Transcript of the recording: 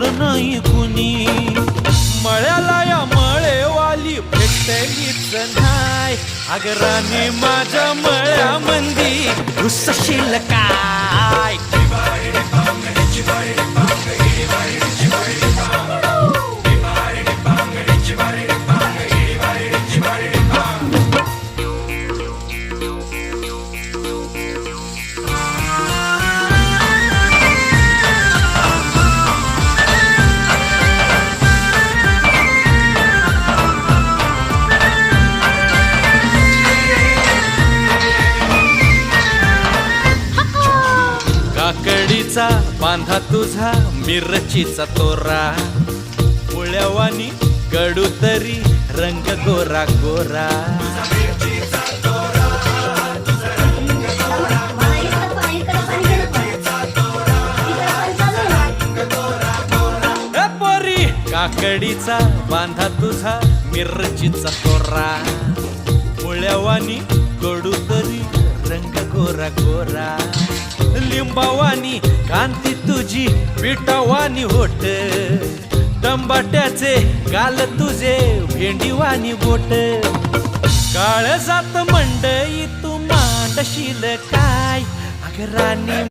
पाहिलं नाही कुणी. मळ्याला या मळेवाली भेटलीच नाही. अगं राणी माझ्या मळ्यामंदी घुसशील काय. काकडीचा बांधा तुझा मिरचीचा तोरा. पोळ्यावानी कडू तरी रंग गोरा गोरा. पोरी काकडीचा बांधा तुझा मिरचीचा तोरा. पोळ्यावानी कडू तरी रंग गोरा गोरा. लिंबावानी कांती तुझी पिठावानी होट. टंबाट्याचे गाल तुझे भेंडीवानी बोट. काळ जात मंडई तू मांडशील काय. अगं राणी